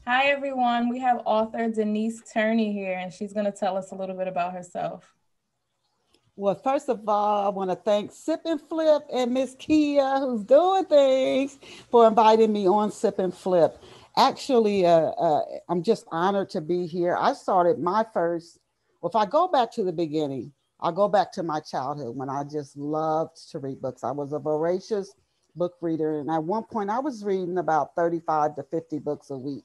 Hi, everyone. We have author Denise Turney here, and she's going to tell us a little bit about herself. Well, first of all, I want to thank Sip and Flip and Miss Kia, who's doing things, for inviting me on Sip and Flip. Actually, I'm just honored to be here. I started my first, well, if I go back to the beginning, I'll go back to my childhood when I just loved to read books. I was a voracious book reader. And at one point, I was reading about 35 to 50 books a week.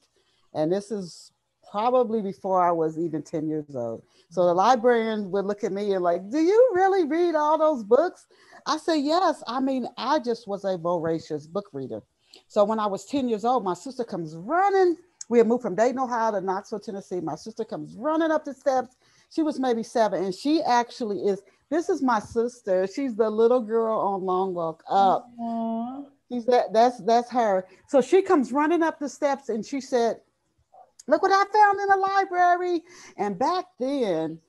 And this is probably before I was even 10 years old. So the librarian would look at me and like, do you really read all those books? I said, yes. I mean, I just was a voracious book reader. So when I was 10 years old, my sister comes running. We had moved from Dayton, Ohio to Knoxville, Tennessee. My sister comes running up the steps. She was maybe 7, and she actually is. This is my sister. She's the little girl on Long Walk Up. Aww. She's that's her. So she comes running up the steps, and she said, "Look what I found in the library." And back then,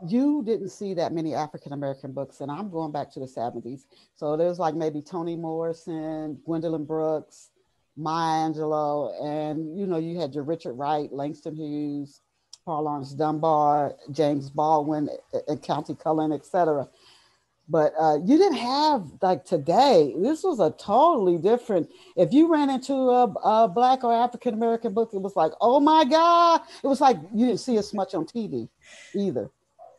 you didn't see that many African American books, and I'm going back to the 70s. So there's like maybe Toni Morrison, Gwendolyn Brooks, Maya Angelou, and you had your Richard Wright, Langston Hughes, Paul Laurence Dunbar, James Baldwin, and County Cullen, etc. But you didn't have like today. This was a totally different. If you ran into a Black or African American book, it was like, oh my God! It was like you didn't see as much on TV either.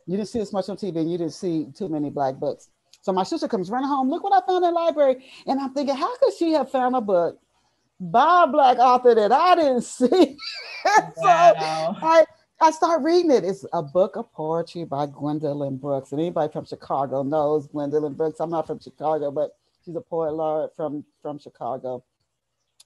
You didn't see as much on TV, and you didn't see too many Black books. So my sister comes running home. Look what I found in the library, and I'm thinking, how could she have found a book by a Black author that I didn't see? So Wow. I I start reading it. It's a book of poetry by Gwendolyn Brooks. And anybody from Chicago knows Gwendolyn Brooks. I'm not from Chicago, but she's a poet laureate from Chicago.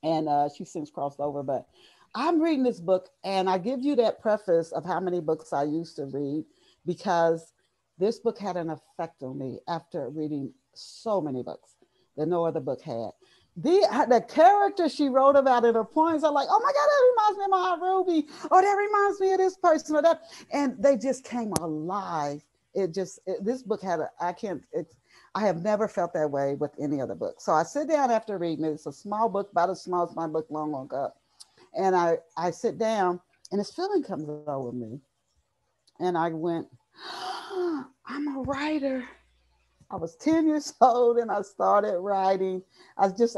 And she since crossed over. But I'm reading this book, and I give you that preface of how many books I used to read because this book had an effect on me after reading so many books that no other book had. The character she wrote about in her poems are like, oh my God, that reminds me of my Aunt Ruby, or that reminds me of this person, or that, and they just came alive. This book had a I can't it's I have never felt that way with any other book. So I sit down after reading it. It's a small book, about as small as my book, Long Long Up, and I sit down, and this feeling comes over me, and I went, I'm a writer. I was 10 years old and I started writing. I asked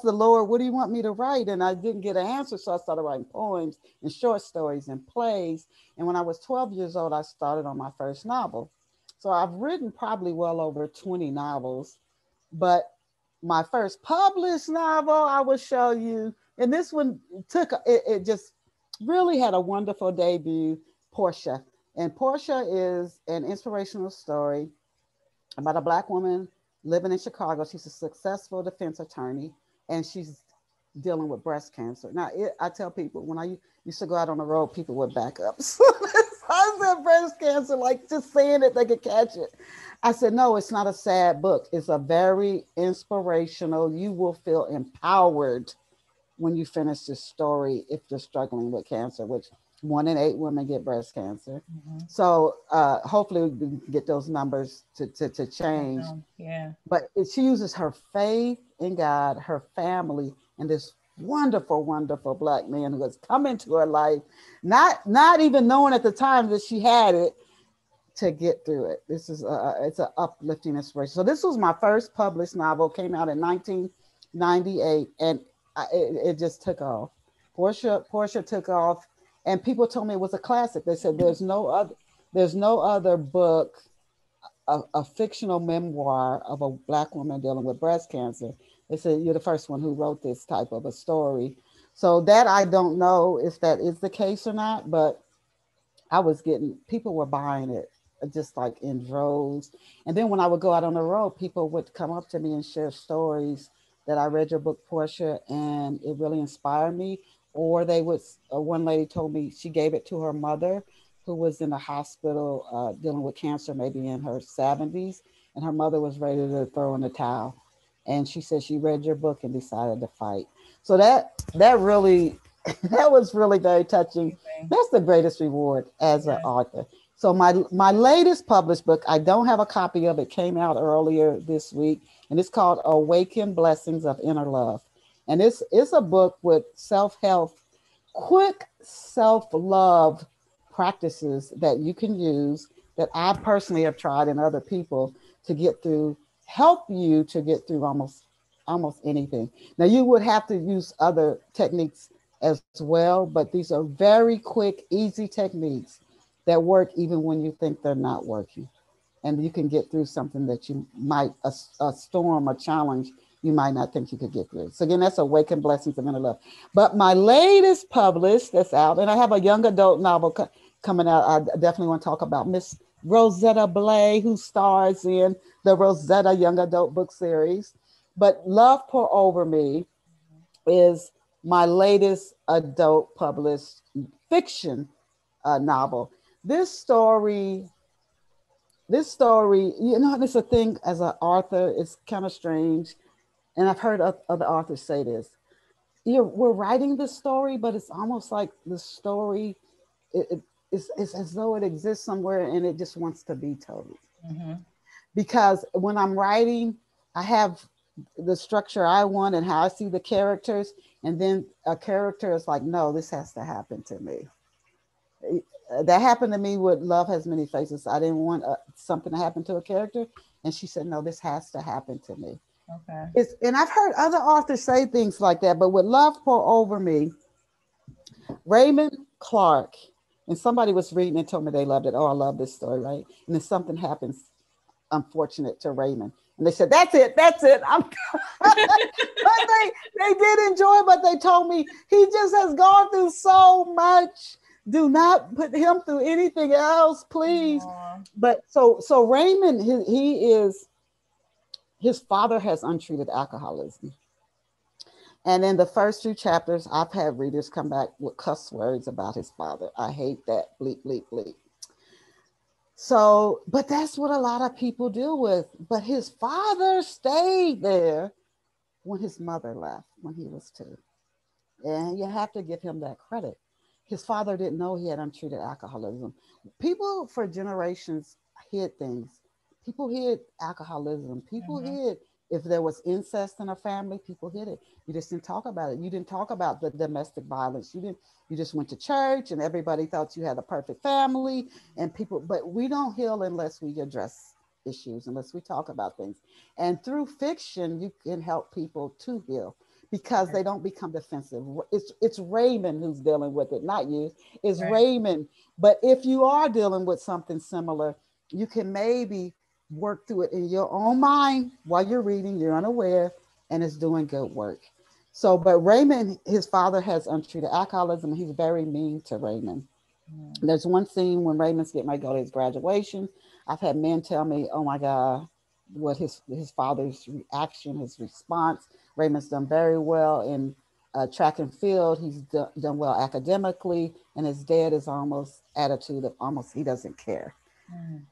the Lord, what do you want me to write? And I didn't get an answer. So I started writing poems and short stories and plays. And when I was 12 years old, I started on my first novel. So I've written probably well over 20 novels, but my first published novel, I will show you. And this one it just really had a wonderful debut, Portia. And Portia is an inspirational story about a Black woman living in Chicago. She's a successful defense attorney, and she's dealing with breast cancer. Now, I tell people when I used to go out on the road, people would back up. So I said breast cancer, like just saying it, they could catch it. I said, no, it's not a sad book. It's a very inspirational. You will feel empowered when you finish this story if you're struggling with cancer, which 1 in 8 women get breast cancer. Mhm. So hopefully we can get those numbers to change. Yeah. But she uses her faith in God, her family, and this wonderful, wonderful Black man who has come into her life, not even knowing at the time that she had it, to get through it. This is it's an uplifting inspiration. So this was my first published novel, came out in 1998, and it just took off. Portia took off, and people told me it was a classic. They said there's no other book, a fictional memoir of a Black woman dealing with breast cancer. They said you're the first one who wrote this type of a story. So that I don't know if that is the case or not, but I was getting people were buying it just like in droves. And then when I would go out on the road, people would come up to me and share stories that I read your book, Portia, and it really inspired me. Or they would, one lady told me she gave it to her mother who was in the hospital dealing with cancer, maybe in her 70s, and her mother was ready to throw in the towel. And she said she read your book and decided to fight. So that really that was really very touching. Amazing. That's the greatest reward as an Yeah. author. So my latest published book, I don't have a copy of it, came out earlier this week, and it's called Awaken Blessings of Inner Love. And it's a book with self-help quick self-love practices that you can use that I personally have tried and other people to get through, help you to get through almost anything. Now you would have to use other techniques as well, but these are very quick, easy techniques that work even when you think they're not working. And you can get through something that you might, a storm, a challenge, you might not think you could get through. So again, that's Awaken Blessings of Inner Love. But my latest published that's out, and I have a young adult novel coming out. I definitely want to talk about Miss Rosetta Blay, who stars in the Rosetta Young Adult Book Series. But Love Pour Over Me is my latest adult published fiction novel. This story, you know, it's a thing as an author, it's kind of strange. And I've heard other authors say this. We're writing the story, but it's almost like the story, it's as though it exists somewhere and it just wants to be told. Mm-hmm. Because when I'm writing, I have the structure I want and how I see the characters. And then a character is like, no, this has to happen to me. That happened to me with Love Has Many Faces. I didn't want something to happen to a character. And she said, no, this has to happen to me. Okay. And I've heard other authors say things like that, but with Love Pour Over Me, Raymond Clark, and somebody was reading and told me they loved it. Oh, I love this story, right? And then something happens unfortunate to Raymond. And they said, that's it. But they did enjoy it, but they told me he just has gone through so much. Do not put him through anything else, please. Aww. But so Raymond, his father has untreated alcoholism. And in the first few chapters, I've had readers come back with cuss words about his father. I hate that. Bleep, bleep, bleep. So, but that's what a lot of people deal with. But his father stayed there when his mother left, when he was 2. And you have to give him that credit. His father didn't know he had untreated alcoholism. People for generations hid things. People hid alcoholism. People hid if there was incest in a family, people hid it. You just didn't talk about it. You didn't talk about the domestic violence. You just went to church and everybody thought you had a perfect family and people, but we don't heal unless we address issues, unless we talk about things. And through fiction, you can help people to heal because they don't become defensive. It's Raymond who's dealing with it, not you. It's Raymond. But if you are dealing with something similar, you can maybe work through it in your own mind while you're reading, you're unaware, and it's doing good work. So, but Raymond, his father has untreated alcoholism, and he's very mean to Raymond. There's one scene when Raymond's getting ready to go to his graduation. I've had men tell me, oh my God, what his father's reaction, his response. Raymond's done very well in track and field. He's done well academically, and his dad is almost attitude of almost he doesn't care.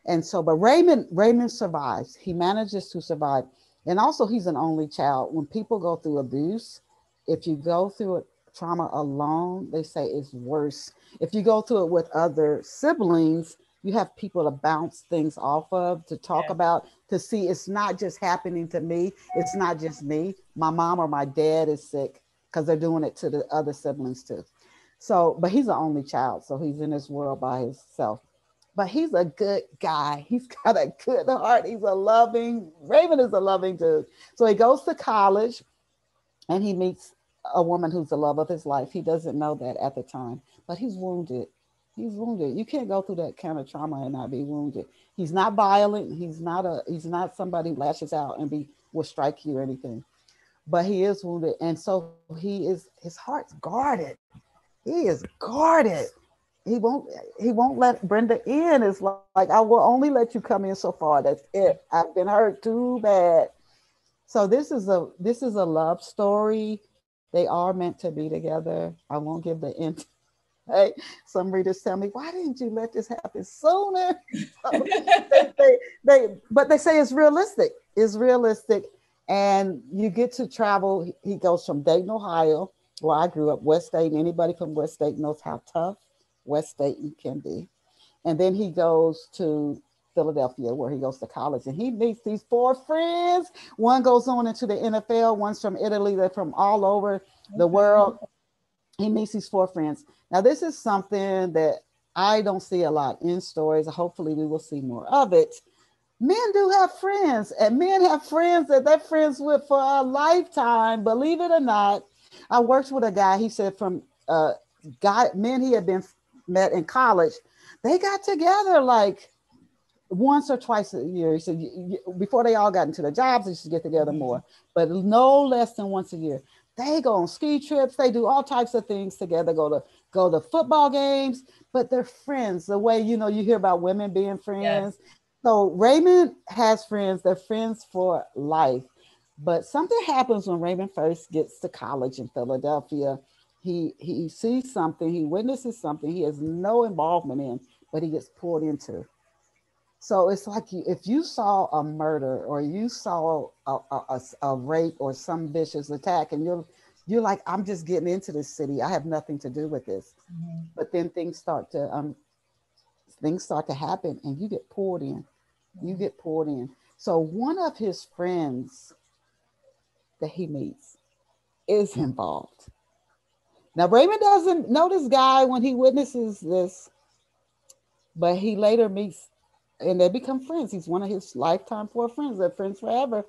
And so, but Raymond survives. He manages to survive. And also he's an only child. When people go through abuse, if you go through a trauma alone, they say it's worse. If you go through it with other siblings, you have people to bounce things off of, to talk about, to see it's not just happening to me. It's not just me. My mom or my dad is sick because they're doing it to the other siblings too. So, but he's an only child. So he's in this world by himself. But he's a good guy. He's got a good heart. Raymond is a loving dude. So he goes to college and he meets a woman who's the love of his life. He doesn't know that at the time, but he's wounded. He's wounded. You can't go through that kind of trauma and not be wounded. He's not violent. He's not somebody who lashes out and will strike you or anything, but he is wounded. And so his heart's guarded. He is guarded. He won't let Brenda in. It's like, I will only let you come in so far. That's it. I've been hurt too bad. So this is a love story. They are meant to be together. I won't give the end. Hey, some readers tell me, why didn't you let this happen sooner? But they say it's realistic. It's realistic. And you get to travel. He goes from Dayton, Ohio, where I grew up, West Dayton. Anybody from West Dayton knows how tough West Dayton can be. And then he goes to Philadelphia, where he goes to college, and he meets these 4 friends. One goes on into the NFL, one's from Italy, they're from all over the world. he meets these four friends. Now, this is something that I don't see a lot in stories. Hopefully, we will see more of it. Men do have friends, and men have friends that they're friends with for a lifetime. Believe it or not, I worked with a guy. He said from men he had been met in college, they got together like once or twice a year. He said before they all got into the jobs, they used to get together more, but no less than once a year. They go on ski trips. They do all types of things together. Go to football games, but they're friends. The way you hear about women being friends. Yes. So Raymond has friends. They're friends for life. But something happens when Raymond first gets to college in Philadelphia. He sees something. He witnesses something he has no involvement in, but he gets pulled into. So it's like if you saw a murder or you saw a rape or some vicious attack, and you're like, I'm just getting into this city. I have nothing to do with this. Mm-hmm. But then things start to happen, and you get pulled in. Mm-hmm. You get pulled in. So one of his friends that he meets is involved. Now Raymond doesn't know this guy when he witnesses this, but he later meets. And they become friends. He's one of his lifetime four friends. They're friends forever.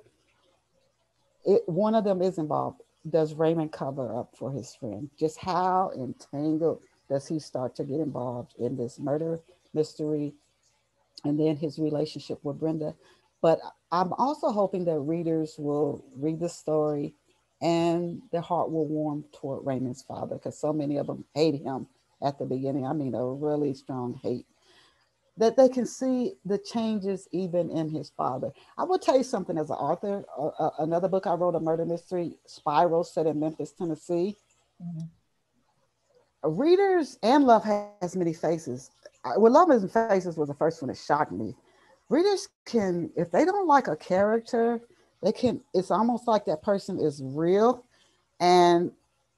One of them is involved. Does Raymond cover up for his friend? Just how entangled does he start to get involved in this murder mystery and then his relationship with Brenda? But I'm also hoping that readers will read the story and their heart will warm toward Raymond's father, because so many of them hate him at the beginning. I mean, a really strong hate. That they can see the changes even in his father. I will tell you something as an author. Another book I wrote, a murder mystery, Spiral, set in Memphis, Tennessee. Mm-hmm. Readers and Love Has Many Faces. Love Has Many Faces was the first one that shocked me. Readers can, if they don't like a character, it's almost like that person is real, and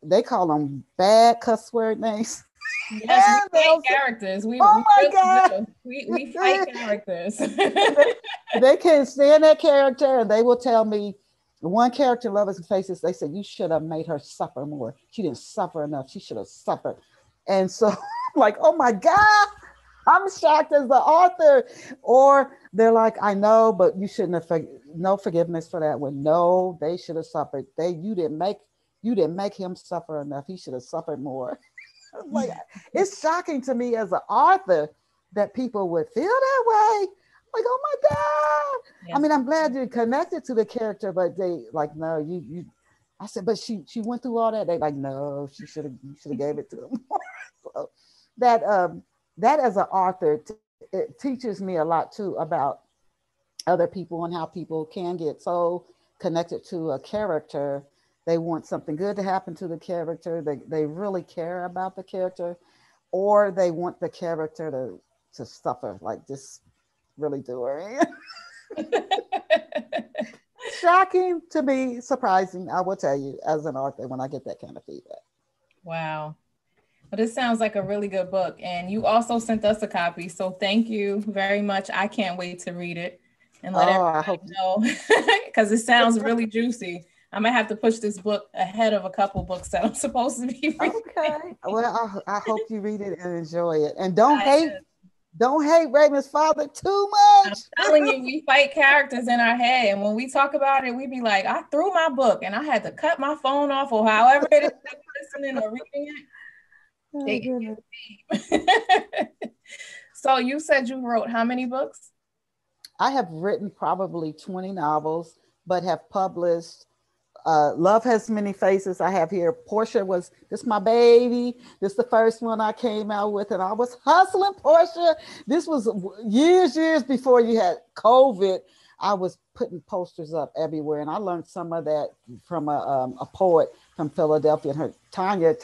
they call them bad cuss word names. Yes, we fight characters. Oh my God. We fight characters. They can't stand that character, and they will tell me, one character in Love Has Many Faces, they said, you should have made her suffer more. She didn't suffer enough. She should have suffered. And so like, oh my God, I'm shocked as the author. Or they're like, I know, but you shouldn't have, no forgiveness for that one. No, they should have suffered. You didn't make him suffer enough. He should have suffered more. Like, it's shocking to me as an author that people would feel that way. Like, oh my God. Yes. I mean, I'm glad you're connected to the character, but they like, no, you I said, but she went through all that. They like, no, you should have gave it to him. So that as an author, it teaches me a lot too about other people and how people can get so connected to a character. They want something good to happen to the character. They really care about the character, or they want the character to suffer, like just really do her in. Shocking to me, surprising, I will tell you, as an author, when I get that kind of feedback. Wow. Well, this sounds like a really good book. And you also sent us a copy. So thank you very much. I can't wait to read it and let everybody know, because it sounds really juicy. I might have to push this book ahead of a couple books that I'm supposed to be reading. Okay. Well, I hope you read it and enjoy it. And don't hate Raymond's father too much. I'm telling you, we fight characters in our head. And when we talk about it, we be like, I threw my book and I had to cut my phone off, or however it is that listening or reading it. So you said you wrote how many books? I have written probably 20 novels, but have published Love Has Many Faces. I have here. Portia was this my baby. This the first one I came out with, and I was hustling Portia. This was years before you had COVID. I was putting posters up everywhere, and I learned some of that from a poet from Philadelphia. Her Tanya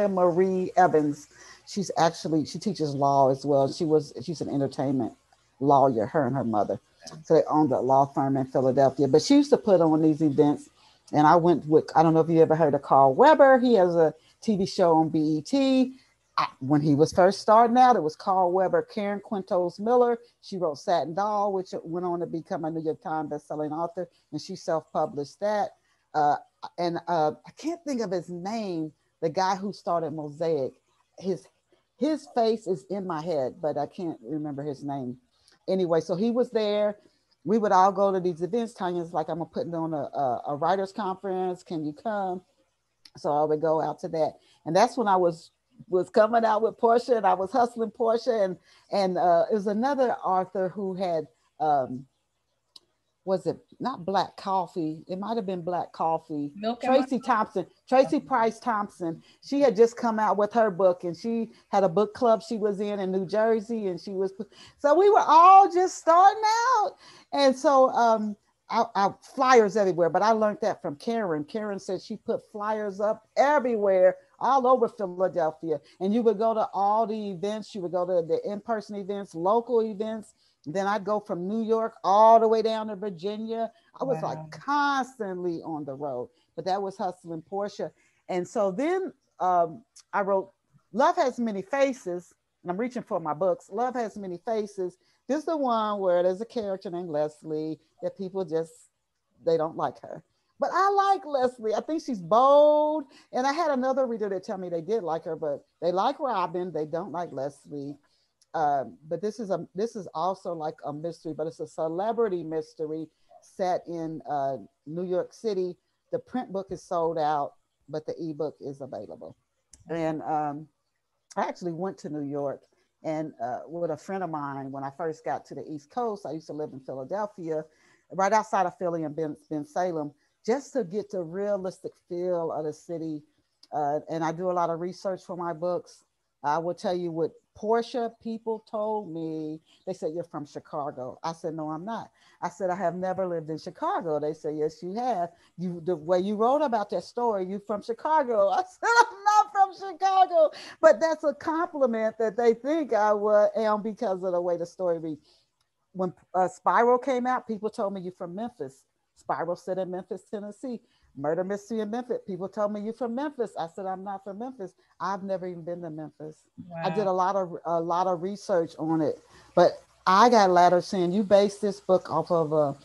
Marie Evans. She teaches law as well. She's an entertainment lawyer. Her and her mother. So they owned a law firm in Philadelphia. But she used to put on these events. And I went with, I don't know if you ever heard of Carl Weber. He has a TV show on BET. When he was first starting out, it was Carl Weber, Karen Quintos Miller. She wrote Satin Doll, which went on to become a New York Times bestselling author. And she self-published that. I can't think of his name, the guy who started Mosaic, his face is in my head, but I can't remember his name. Anyway, so he was there. We would all go to these events. Tanya's like, I'm putting on a writers conference. Can you come? So I would go out to that. And that's when I was coming out with Portia, and I was hustling Portia. And it was another author who had, was it not Black Coffee? It might have been Black Coffee. Tracy Thompson, Tracy Price Thompson. She had just come out with her book, and she had a book club she was in New Jersey, and so we were all just starting out. And so I flyers everywhere, but I learned that from Karen. Karen said she put flyers up everywhere, all over Philadelphia. And you would go to all the events. You would go to the in-person events, local events. Then I'd go from New York all the way down to Virginia. I was like constantly on the road, but that was hustling Portia. And so then I wrote Love Has Many Faces, and I'm reaching for my books. Love Has Many Faces. This is the one where there's a character named Leslie that people they don't like her. But I like Leslie. I think she's bold. And I had another reader that tell me they did like her, but they like Robin. They don't like Leslie. But this is also like a mystery, but it's a celebrity mystery set in New York City. The print book is sold out, but the ebook is available. And I actually went to New York and with a friend of mine when I first got to the East Coast. I used to live in Philadelphia, right outside of Philly and Ben Salem, just to get the realistic feel of the city. And I do a lot of research for my books. I will tell you what Portia, people told me, they said, you're from Chicago. I said, no, I'm not. I said, I have never lived in Chicago. They said, yes, you have. The way you wrote about that story, you from Chicago. I said, I'm not from Chicago. But that's a compliment that they think I am because of the way the story reads. When Spiral came out, people told me you're from Memphis. Spiral set in Memphis, Tennessee. Murder Mystery in Memphis. People told me you're from Memphis. I said, I'm not from Memphis. I've never even been to Memphis. Wow. I did a lot of research on it, but I got letters saying you based this book off of a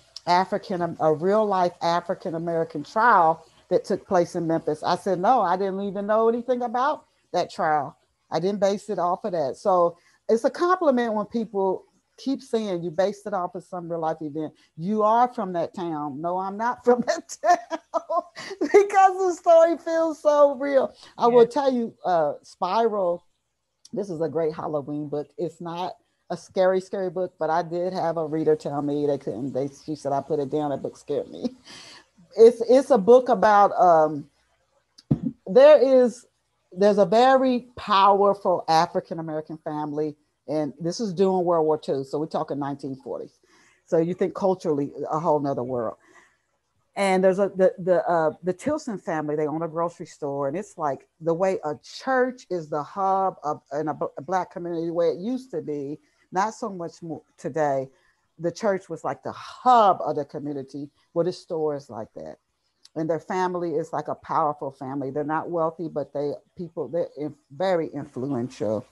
real life African-American trial that took place in Memphis. I said, no, I didn't even know anything about that trial. I didn't base it off of that. So it's a compliment when people keep saying you based it off of some real life event. You are from that town. No, I'm not from that town because the story feels so real. I will tell you, Spiral, this is a great Halloween book. It's not a scary book, but I did have a reader tell me she said I put it down. That book scared me. It's a book about there's a very powerful African-American family. And this is during World War II. So we're talking 1940s. So you think culturally a whole nother world. And there's the Tilson family, they own a grocery store. And it's like the way a church is the hub in a Black community, the way it used to be, not so much more today. The church was like the hub of the community. Well, this store is like that. And their family is like a powerful family. They're not wealthy, but they're very influential.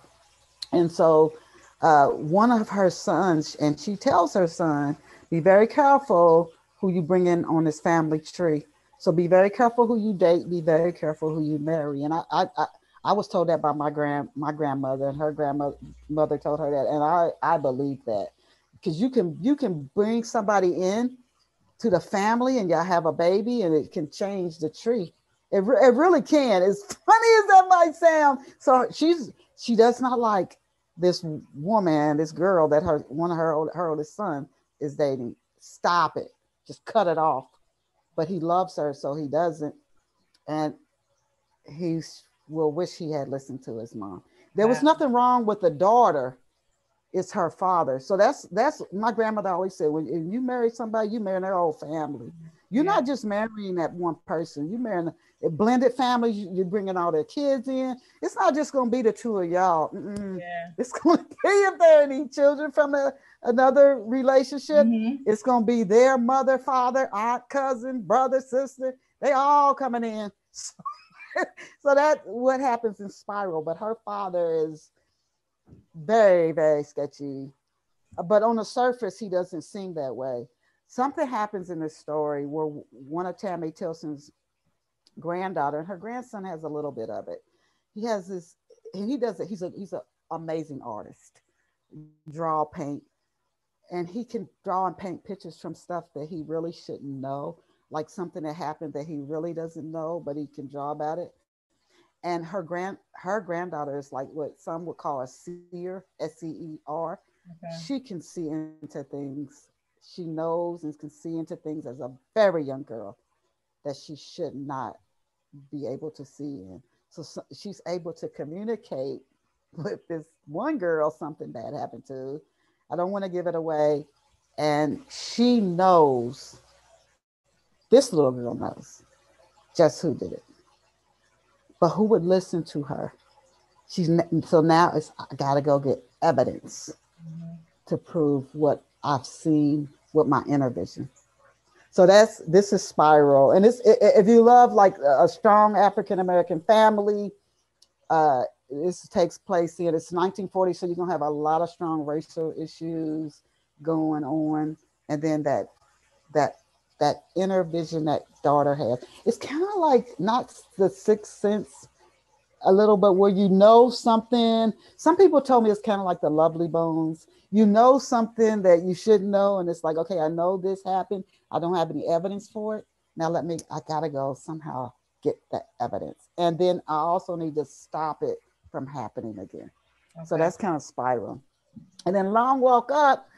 And so one of her sons, and she tells her son, be very careful who you bring in on this family tree. So be very careful who you date, be very careful who you marry. And I was told that by my grandmother, and her grandmother told her that. And I believe that, because you can bring somebody in to the family and y'all have a baby and it can change the tree. It really can. As funny as that might sound. So she does not like this woman, this girl that one of her oldest son is dating. Stop it. Just cut it off. But he loves her, so he doesn't. And he will wish he had listened to his mom. There was nothing wrong with the daughter. It's her father. So that's my grandmother always said, when you marry somebody, you marry their whole family. You're not just marrying that one person. You're marrying a blended family. You're bringing all their kids in. It's not just going to be the two of y'all. It's going to be, if there are any children from another relationship, it's going to be their mother, father, aunt, cousin, brother, sister. They all coming in. So that's what happens in Spiral. But her father is very, very sketchy. But on the surface, he doesn't seem that way. Something happens in this story where one of Tammy Tilson's granddaughter, and her grandson has a little bit of it. He has this, and he does it. He's a amazing artist, draw, paint, and he can draw and paint pictures from stuff that he really shouldn't know, like something that happened that he really doesn't know, but he can draw about it. And her granddaughter is like what some would call a seer, SEER. Okay. She can see into things. She knows and can see into things as a very young girl that she should not be able to see in. So she's able to communicate with this one girl something bad happened to. I don't want to give it away. And she knows, this little girl knows just who did it. But who would listen to her? So now it's I gotta go get evidence to prove what I've seen with my inner vision. So this is Spiral, and if you love like a strong African American family, this takes place in it's 1940, so you're gonna have a lot of strong racial issues going on, and then that that inner vision that daughter has. It's kind of like not the Sixth Sense a little bit where you know something. Some people told me it's kind of like the Lovely Bones. You know something that you shouldn't know, and it's like, okay, I know this happened. I don't have any evidence for it. Now I gotta go somehow get that evidence. And then I also need to stop it from happening again. Okay. So that's kind of Spiral. And then Long Walk Up,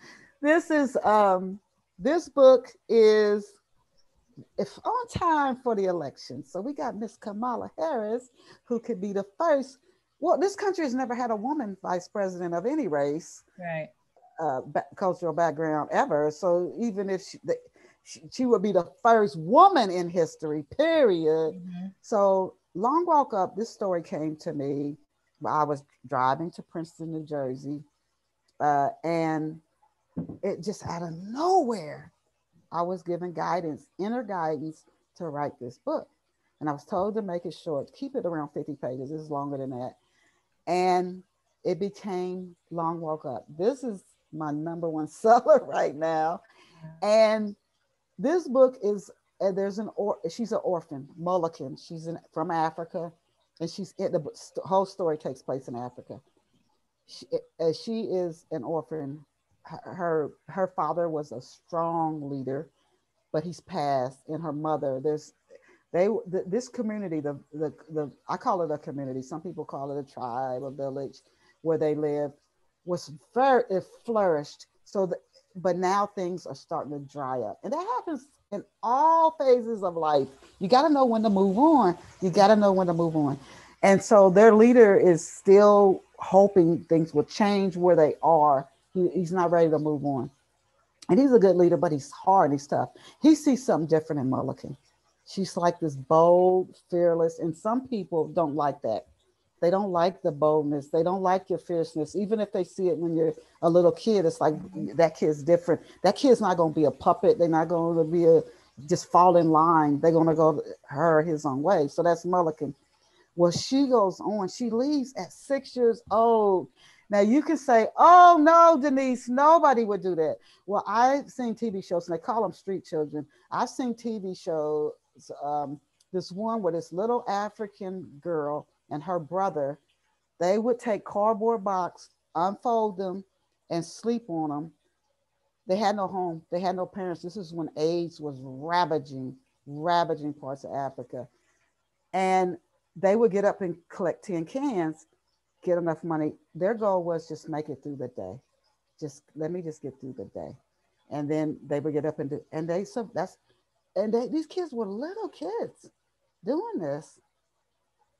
this book is if on time for the election. So we got Miss Kamala Harris, who could be the first. Well, this country has never had a woman vice president of any race, right, cultural background ever. So even if she would be the first woman in history, period. Mm-hmm. So Long Walk Up, this story came to me while I was driving to Princeton, New Jersey. And it just out of nowhere, I was given inner guidance to write this book. And I was told to make it short, keep it around 50 pages. It's longer than that. And it became Long Walk Up. This is my number one seller right now. And this book is, she's an orphan, Mulligan. She's from Africa. And the whole story takes place in Africa. She is an orphan. Her father was a strong leader, but he's passed. And her mother, this community, the I call it a community. Some people call it a tribe, a village, where they live, it flourished. But now things are starting to dry up, and that happens in all phases of life. You got to know when to move on. And so their leader is still hoping things will change where they are. He's not ready to move on. And he's a good leader, but he's hard, he's tough. He sees something different in Mulligan. She's like this bold, fearless, and some people don't like that. They don't like the boldness. They don't like your fierceness. Even if they see it when you're a little kid, it's like, that kid's different. That kid's not going to be a puppet. They're not going to be just fall in line. They're going to go his own way. So that's Mulligan. Well, she goes on. She leaves at 6 years old. Now you can say, oh no, Denise, nobody would do that. Well, I've seen TV shows, and they call them street children. I've seen TV shows, this one where this little African girl and her brother, they would take cardboard box, unfold them, and sleep on them. They had no home. They had no parents. This is when AIDS was ravaging parts of Africa. And they would get up and collect tin cans, get enough money. Their goal was just make it through the day. Let me just get through the day. And then they would get up and these kids were little kids doing this.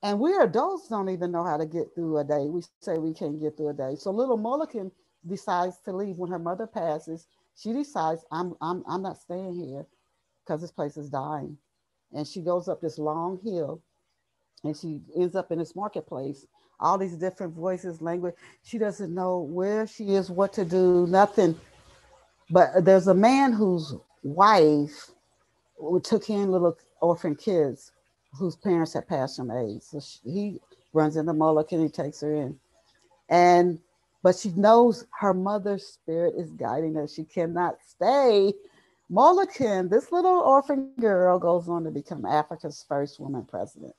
And we adults don't even know how to get through a day. We say we can't get through a day. So little Mulligan decides to leave when her mother passes. She decides, I'm not staying here because this place is dying. And she goes up this long hill, and she ends up in this marketplace. All these different voices, language. She doesn't know where she is, what to do, nothing. But there's a man whose wife took in little orphan kids whose parents had passed from AIDS. So he runs into Mulligan, he takes her in. But she knows her mother's spirit is guiding her. She cannot stay Mulliken, this little orphan girl goes on to become Africa's first woman president.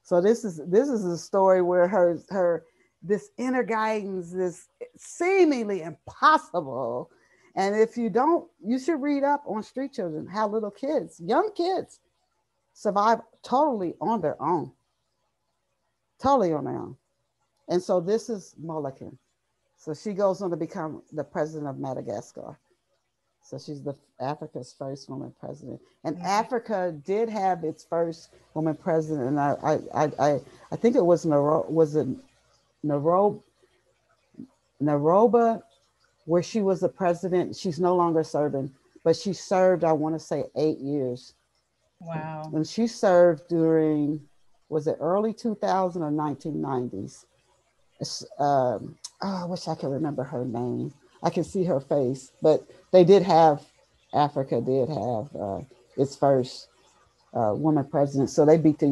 So this is a story where her this inner guidance, this seemingly impossible. And if you don't, you should read up on street children, how little kids, young kids, survive totally on their own. Totally on their own. And so this is Mulliken. So she goes on to become the president of Madagascar. So she's Africa's first woman president. And Africa did have its first woman president. And I think it was Naroba, where she was the president. She's no longer serving, but she served, I want to say, 8 years. Wow. And she served during, was it early 2000 or 1990s? I wish I could remember her name. I can see her face, but Africa did have its first woman president. So they beat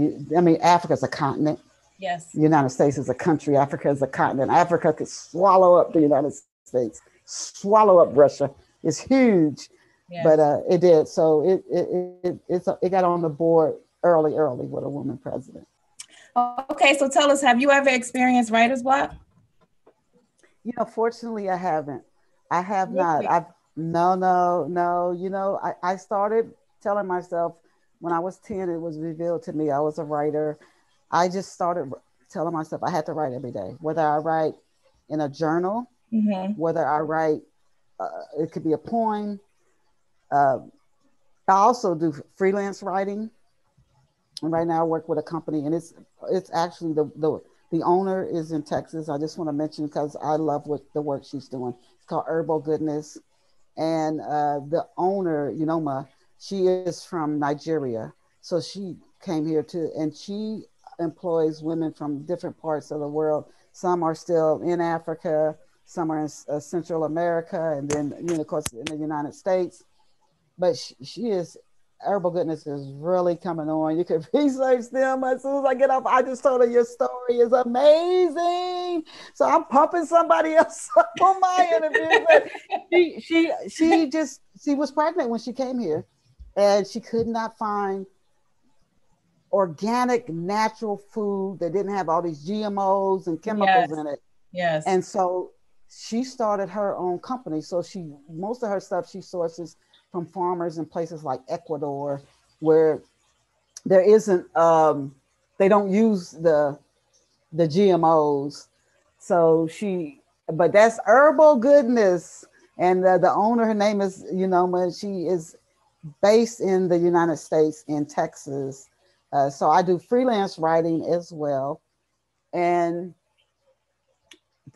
Africa's a continent. Yes. The United States is a country. Africa is a continent. Africa could swallow up the United States, swallow up Russia. It's huge, yes. But it did. So it got on the board early with a woman president. Okay, so tell us, have you ever experienced writer's block? Fortunately, I haven't. I have not. No. I started telling myself when I was 10, it was revealed to me I was a writer. I just started telling myself I had to write every day, whether I write in a journal, whether I write, it could be a poem. I also do freelance writing. And right now I work with a company, and it's actually the owner is in Texas. I just want to mention because I love the work she's doing. It's called Herbal Goodness. And the owner, Unoma, she is from Nigeria. So she came here too, and she employs women from different parts of the world. Some are still in Africa, some are in Central America, and then, of course, in the United States. But she is, Herbal Goodness is really coming on. You can research them as soon as I get off. I just told her your story is amazing. So I'm pumping somebody else up on my interview. But she was pregnant when she came here, and she could not find organic, natural food that didn't have all these GMOs and chemicals in it. Yes. And so she started her own company. So most of her stuff she sources from farmers in places like Ecuador, where there isn't, they don't use the GMOs. So but that's Herbal Goodness. And the owner, her name is, she is based in the United States, in Texas. So I do freelance writing as well. And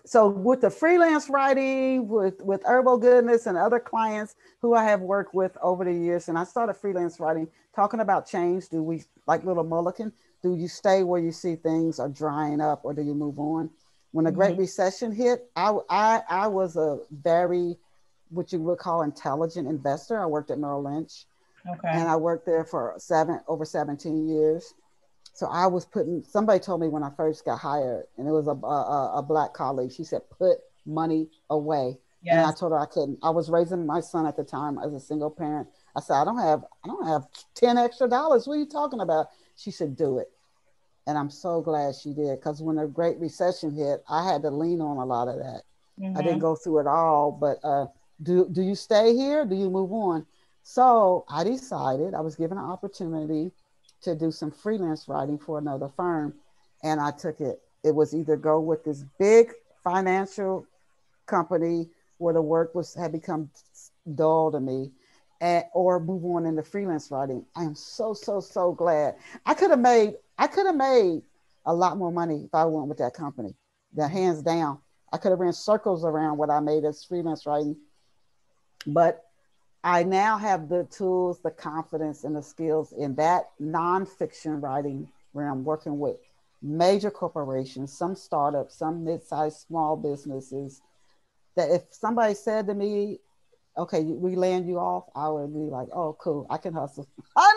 so with the freelance writing, with Herbal Goodness and other clients who I have worked with over the years, and I started freelance writing, talking about change. Do we, like little Mulliken, do you stay where you see things are drying up, or do you move on? When the Great Recession hit, I was a very, what you would call, intelligent investor. I worked at Merrill Lynch. Okay. And I worked there for over 17 years. So I was somebody told me when I first got hired, and it was a Black colleague, she said, put money away. Yes. And I told her I couldn't. I was raising my son at the time as a single parent. I said, I don't have 10 extra dollars. What are you talking about? She said, do it. And I'm so glad she did, because when the Great Recession hit, I had to lean on a lot of that. I didn't go through it all, but do you stay here? Do you move on? So I decided, I was given an opportunity to do some freelance writing for another firm, and I took it. It was either go with this big financial company where the work had become dull to me, or move on into freelance writing. I am so glad. I could have made a lot more money if I went with that company. Hands down. I could have ran circles around what I made as freelance writing, but I now have the tools, the confidence, and the skills in that nonfiction writing where I'm working with major corporations, some startups, some mid-sized small businesses, that if somebody said to me, okay, we land you off, I would be like, oh, cool, I can hustle. I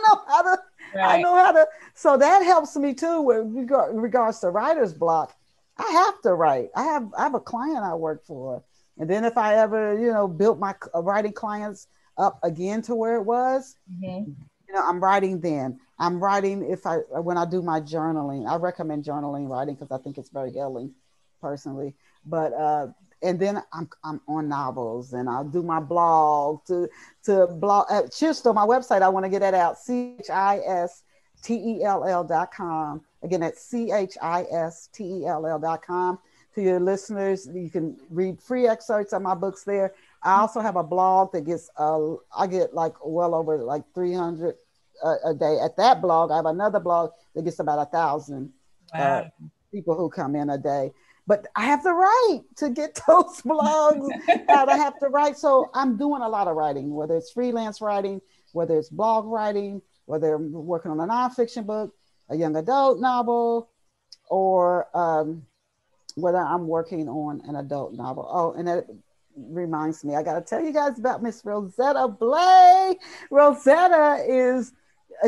know how to. So that helps me too with regards to writer's block. I have to write. I have a client I work for. And then if I ever, built my writing clients up again to where it was, you know, I'm writing then. I'm writing when I do my journaling. I recommend journaling writing because I think it's very healing personally. But and then I'm on novels, and I'll do my blog to blog at Chistell, my website. I want to get that out. CHISTELL.com. Again, that's CHISTELL.com. To your listeners, you can read free excerpts of my books there. I also have a blog that gets I get like well over like 300 a day at that blog. I have another blog that gets about 1,000 people who come in a day. But I have to write to get those blogs out. I have to write. So I'm doing a lot of writing, whether it's freelance writing, whether it's blog writing, whether I'm working on a nonfiction book, a young adult novel, or whether I'm working on an adult novel. Oh, and that reminds me, I got to tell you guys about Miss Rosetta Blay. Rosetta is,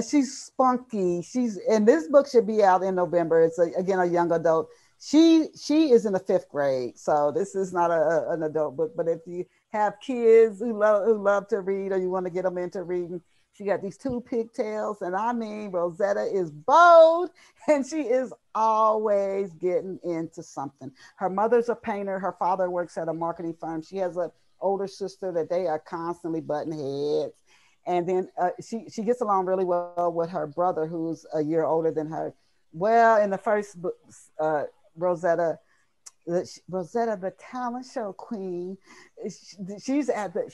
she's spunky. And this book should be out in November. It's again a young adult. She is in the 5th grade, so this is not an adult book. But if you have kids who love to read, or you want to get them into reading, she got these 2 pigtails, and I mean, Rosetta is bold, and she is always getting into something. Her mother's a painter. Her father works at a marketing firm. She has an older sister that they are constantly butting heads. And then she gets along really well with her brother, who's a year older than her. Well, in the first book, Rosetta, the talent show queen, she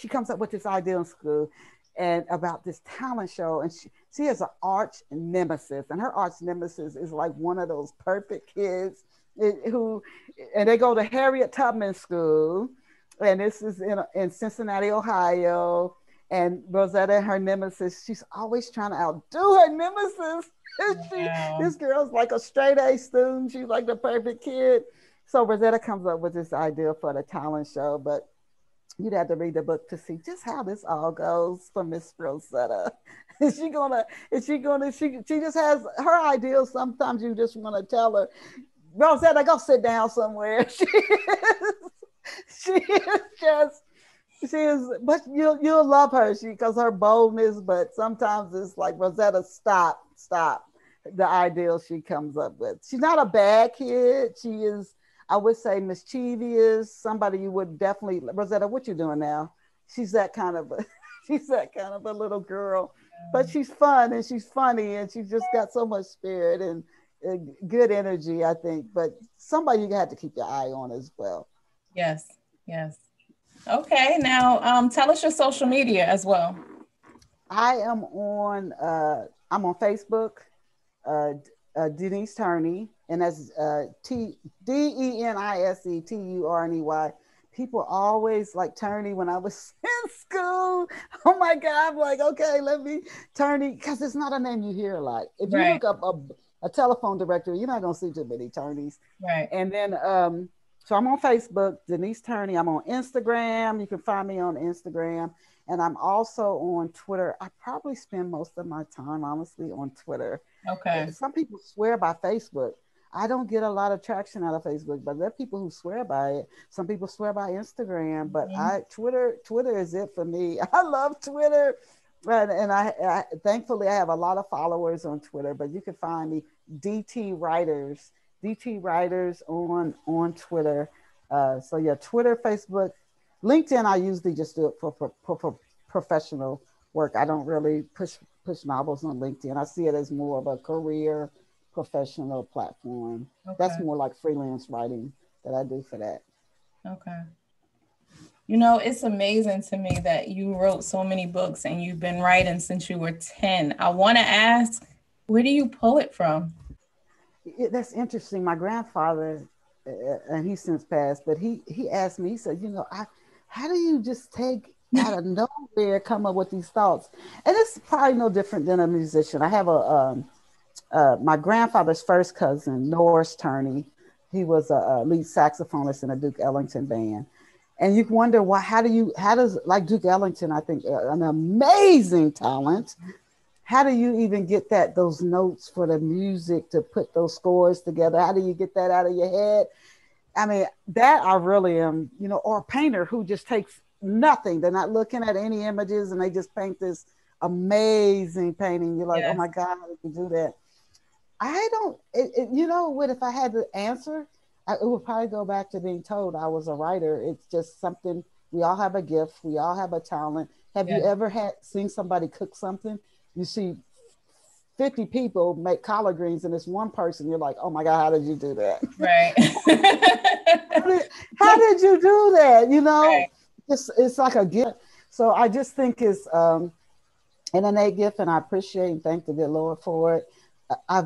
comes up with this idea in school and about this talent show, and she has an arch nemesis, and her arch nemesis is like one of those perfect kids and they go to Harriet Tubman School, and this is in Cincinnati, Ohio. And Rosetta, her nemesis, she's always trying to outdo her nemesis. This girl's like a straight A student. She's like the perfect kid. So Rosetta comes up with this idea for the talent show, but you'd have to read the book to see just how this all goes for Miss Rosetta. She just has her ideas. Sometimes you just want to tell her, Rosetta, go sit down somewhere. She is, but you'll love her because her boldness, but sometimes it's like, Rosetta, stop the ideals she comes up with. She's not a bad kid. She is, I would say, mischievous, somebody you would definitely, Rosetta, what you doing now? She's that kind of a little girl, but she's fun and she's funny and she's just got so much spirit and good energy, I think. But somebody you have to keep your eye on as well. Yes. Okay, now tell us your social media as well. I'm on Facebook, Denise Turney, and that's DENISE TURNEY. People always like Turney when I was in school. Oh my God, I'm like, okay, let me Turney, because it's not a name you hear a lot. If you look up a telephone directory, you're not gonna see too many Turneys. Right. And then so I'm on Facebook, Denise Turney. I'm on Instagram. You can find me on Instagram. And I'm also on Twitter. I probably spend most of my time, honestly, on Twitter. Okay. Some people swear by Facebook. I don't get a lot of traction out of Facebook, but there are people who swear by it. Some people swear by Instagram, but Twitter is it for me. I love Twitter. And I thankfully I have a lot of followers on Twitter, but you can find me DT Writers on Twitter. So yeah, Twitter, Facebook, LinkedIn. I usually just do it for professional work. I don't really push novels on LinkedIn. I see it as more of a career professional platform. Okay. That's more like freelance writing that I do for that. Okay. You know, it's amazing to me that you wrote so many books and you've been writing since you were 10. I want to ask, where do you pull it from? That's interesting. My grandfather, and he's since passed, but he asked me, he said, you know, how do you just take out of nowhere come up with these thoughts? And it's probably no different than a musician. I have my grandfather's first cousin, Norris Turney. He was a lead saxophonist in a Duke Ellington band. And you wonder how does like Duke Ellington, I think an amazing talent. How do you even get those notes for the music to put those scores together? How do you get that out of your head? I mean, that I really am, you know, or a painter who just takes nothing. They're not looking at any images, and they just paint this amazing painting. You're like, oh my God, how did you do that? I don't, you know what, if I had to answer, it would probably go back to being told I was a writer. It's just something, we all have a gift. We all have a talent. Have you ever seen somebody cook something? You see 50 people make collard greens and it's one person. You're like, oh my God, how did you do that? Right. how did you do that? You know, it's like a gift. So I just think it's an innate gift, and I appreciate and thank the good Lord for it. I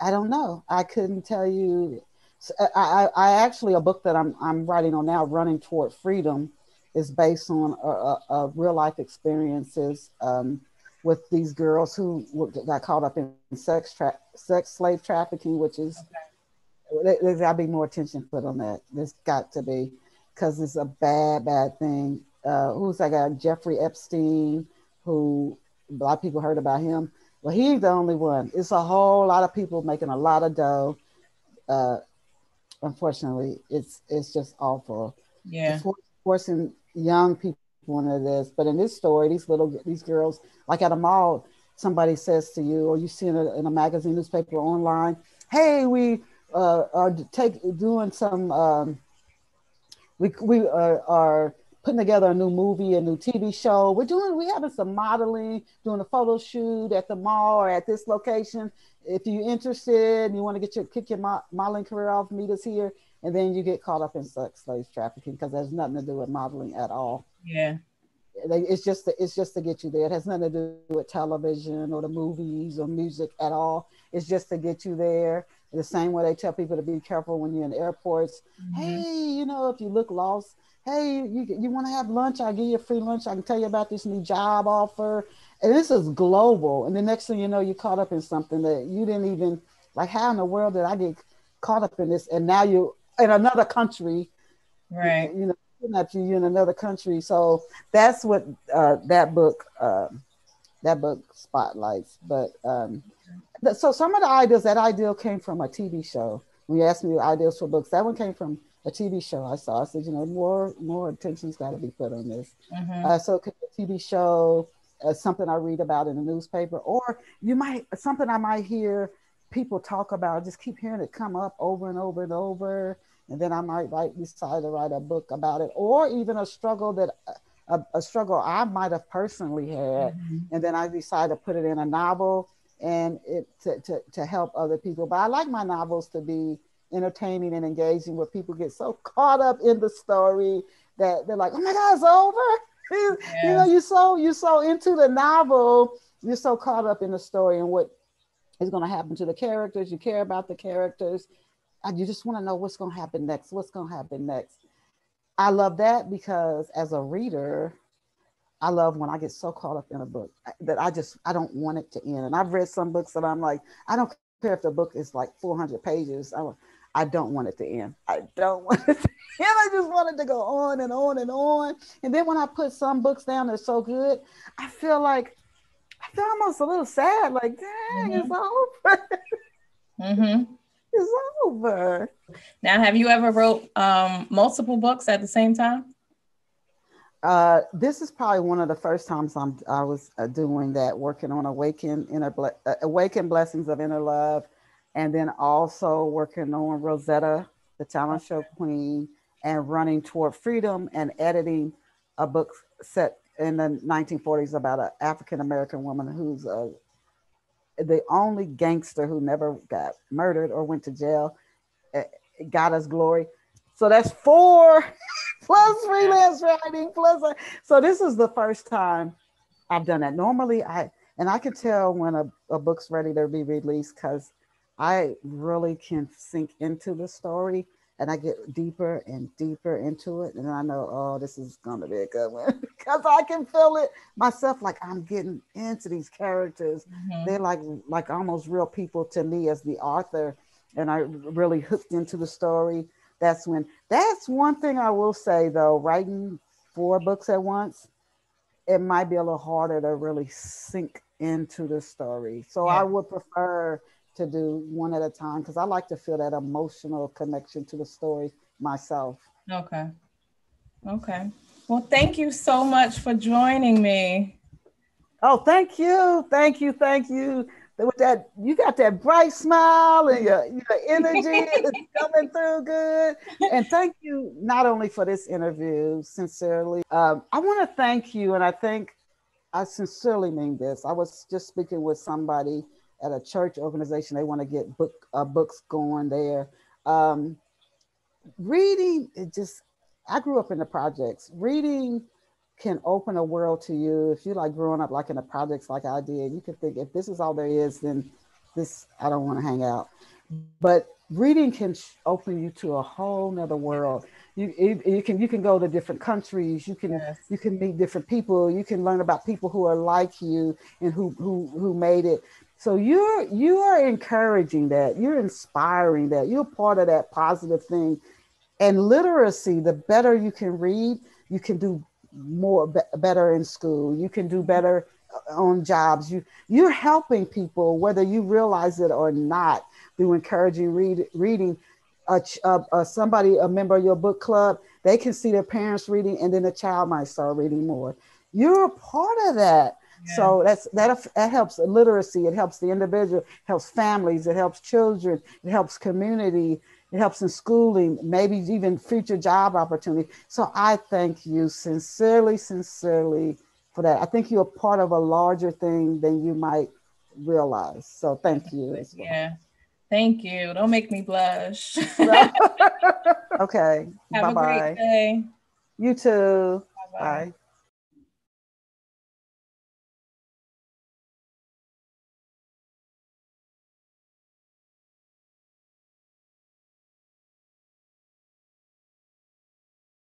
don't know. I couldn't tell you. I actually, a book that I'm writing on now, Running Toward Freedom, is based on a real life experiences with these girls who got caught up in sex slave trafficking, which is, there's got to be more attention put on that. There's got to be, because it's a bad thing. Who's that guy? Jeffrey Epstein, who a lot of people heard about him. Well, he ain't the only one. It's a whole lot of people making a lot of dough. Unfortunately, it's just awful. Yeah. Forcing young people into this. But in this story, these girls, like at a mall, somebody says to you, or you see in a magazine, newspaper, online, hey, we are doing some, we are putting together a new movie, a new TV show. We having some modeling, doing a photo shoot at the mall or at this location. If you're interested and you want to kick your modeling career off, meet us here. And then you get caught up in sex slave trafficking, because there's nothing to do with modeling at all. Yeah. It's just to get you there. It has nothing to do with television or the movies or music at all. It's just to get you there. The same way they tell people to be careful when you're in airports. Mm-hmm. Hey, you know, if you look lost, hey, you want to have lunch? I'll give you a free lunch. I can tell you about this new job offer. And this is global. And the next thing you know, you're caught up in something that you didn't even, like, how in the world did I get caught up in this? And now you're in another country. Right. You know, you're in another country. So that's what that book spotlights. But so some of the ideas, that idea came from a TV show. When you asked me ideas for books, that one came from a TV show I saw. I said, you know, more attention's got to be put on this. Mm-hmm. So it could be a TV show, something I read about in the newspaper, or something I might hear people talk about. I just keep hearing it come up over and over and over, and then I might decide to write a book about it, or even a struggle I might have personally had, mm-hmm. and then I decide to put it in a novel and to help other people. But I like my novels to be entertaining and engaging, where people get so caught up in the story that they're like, oh my God, it's over. Yeah. You know, you're so into the novel, you're so caught up in the story and what is going to happen to the characters. You care about the characters. You just want to know what's going to happen next. I love that, because as a reader, I love when I get so caught up in a book that I don't want it to end. And I've read some books that I'm like, I don't care if the book is like 400 pages. I don't want it to end. I don't want it to end. I just want it to go on and on and on. And then when I put some books down that's so good, I feel almost a little sad. Like, dang, mm-hmm. It's over. Mm-hmm. It's over. Now, have you ever wrote multiple books at the same time? This is probably one of the first times I was doing that, working on Awaken Blessings of Inner Love, and then also working on Rosetta, the talent show queen, and Running Toward Freedom, and editing a book set in the 1940s about an African-American woman who's the only gangster who never got murdered or went to jail. God us glory. So that's 4 plus freelance writing plus. So this is the first time I've done that. Normally I can tell when a book's ready to be released, because I really can sink into the story and I get deeper and deeper into it. And I know, oh, this is going to be a good one, because I can feel it myself. Like, I'm getting into these characters. Mm-hmm. They're like almost real people to me as the author. And I really hooked into the story. That's one thing I will say, though, writing 4 books at once, it might be a little harder to really sink into the story. So yeah. I would prefer to do one at a time, because I like to feel that emotional connection to the story myself. Okay. Well, thank you so much for joining me. Oh, thank you. With that, you got that bright smile and your energy is coming through good. And thank you not only for this interview, sincerely. I want to thank you, and I sincerely mean this. I was just speaking with somebody at a church organization. They want to get books going there. Reading, I grew up in the projects. Reading can open a world to you. If you like growing up like in the projects like I did, you can think if this is all there is, then I don't want to hang out. But reading can open you to a whole nother world. You can go to different countries. You can meet different people. You can learn about people who are like you and who made it. So you are encouraging that. You're inspiring that. You're part of that positive thing. And literacy, the better you can read, you can do better in school. You can do better on jobs. You're helping people, whether you realize it or not, through encouraging reading. A member of your book club, they can see their parents reading, and then the child might start reading more. You're a part of that. Yeah. So that helps literacy. It helps the individual, helps families, it helps children, it helps community, it helps in schooling, maybe even future job opportunity. So I thank you sincerely for that. I think you're a part of a larger thing than you might realize. So thank you as well. Yeah. Thank you. Don't make me blush. Okay. Have a great day. You too. Bye-bye. Bye.